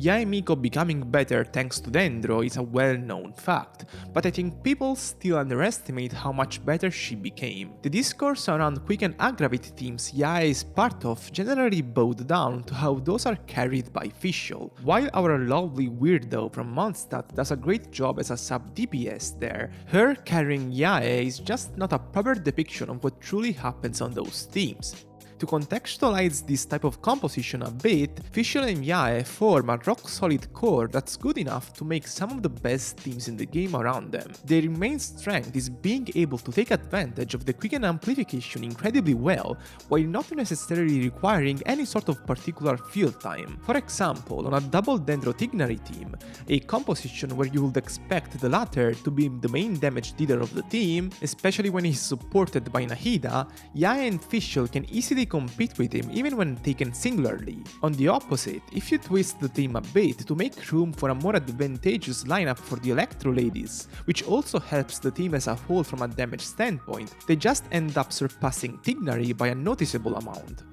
Yae Miko becoming better thanks to Dendro is a well-known fact, but I think people still underestimate how much better she became. The discourse around quick and aggravate teams Yae is part of generally bowed down to how those are carried by Fischl. While our lovely weirdo from Mondstadt does a great job as a sub DPS there, her carrying Yae is just not a proper depiction of what truly happens on those teams. To contextualize this type of composition a bit, Fischl and Yae form a rock-solid core that's good enough to make some of the best teams in the game around them. Their main strength is being able to take advantage of the quicken amplification incredibly well, while not necessarily requiring any sort of particular field time. For example, on a double Dendro Tignari team, a composition where you would expect the latter to be the main damage dealer of the team, especially when he's supported by Nahida, Yae and Fischl can easily compete with him even when taken singularly. On the opposite, if you twist the team a bit to make room for a more advantageous lineup for the Electro ladies, which also helps the team as a whole from a damage standpoint, they just end up surpassing Tignari by a noticeable amount.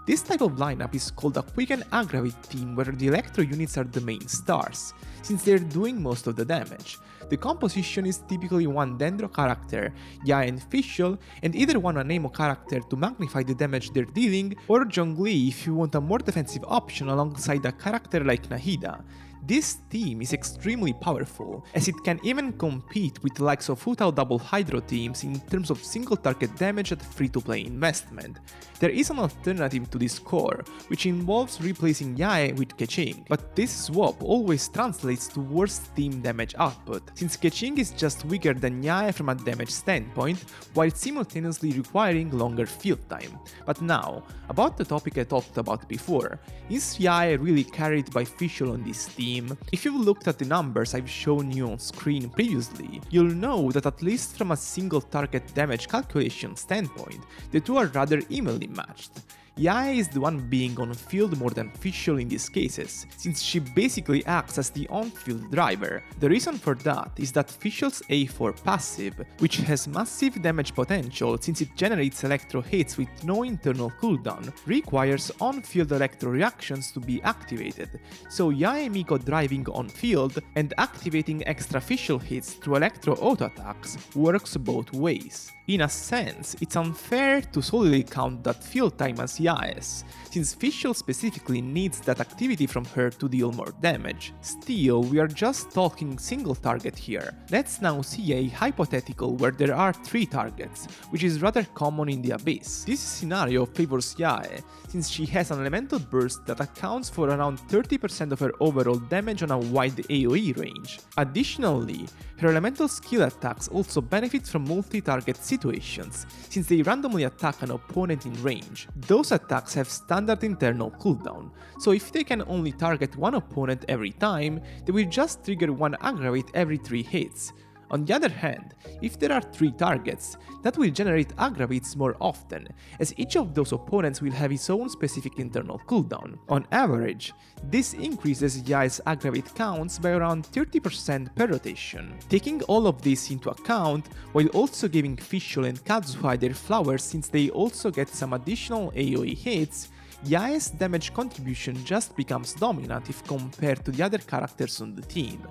This type of lineup is called a quick and aggravate team where the Electro units are the main stars, since they're doing most of the damage. The composition is typically one Dendro character, Yae and Fischl, and either one a Nemo character to magnify the damage they're dealing, or Zhongli if you want a more defensive option alongside a character like Nahida. This team is extremely powerful, as it can even compete with the likes of Fu Tao double Hydro teams in terms of single target damage at free-to-play investment. There is an alternative to this core, which involves replacing Yae with Keqing, but this swap always translates to worse team damage output, since Keqing is just weaker than Yae from a damage standpoint, while simultaneously requiring longer field time. But now, about the topic I talked about before, is Yae really carried by Fischl on this team? If you've looked at the numbers I've shown you on screen previously, you'll know that at least from a single target damage calculation standpoint, the two are rather evenly matched. Yae is the one being on field more than Fischl in these cases, since she basically acts as the on-field driver. The reason for that is that Fischl's A4 passive, which has massive damage potential since it generates electro hits with no internal cooldown, requires on-field electro reactions to be activated, so Yae Miko driving on-field and activating extra Fischl hits through electro auto attacks works both ways. In a sense, it's unfair to solely count that field time as Yae's, since Fischl specifically needs that activity from her to deal more damage. Still, we are just talking single target here. Let's now see a hypothetical where there are 3 targets, which is rather common in the Abyss. This scenario favors Yae, since she has an elemental burst that accounts for around 30% of her overall damage on a wide AoE range. Additionally, her elemental skill attacks also benefit from multi-target situations, since they randomly attack an opponent in range. Those attacks have standard internal cooldown, so if they can only target one opponent every time, they will just trigger one aggravate every 3 hits. On the other hand, if there are 3 targets, that will generate aggravates more often, as each of those opponents will have its own specific internal cooldown. On average, this increases Yae's aggravate counts by around 30% per rotation. Taking all of this into account, while also giving Fischl and Kazuha their flowers since they also get some additional AoE hits, Yae's damage contribution just becomes dominant if compared to the other characters on the team.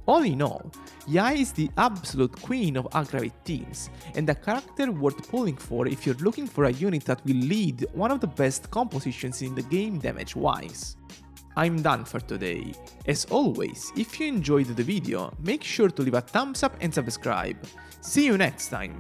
All in all, Yae is the absolute queen of aggravate teams, and a character worth pulling for if you're looking for a unit that will lead one of the best compositions in the game damage-wise. I'm done for today. As always, if you enjoyed the video, make sure to leave a thumbs up and subscribe. See you next time!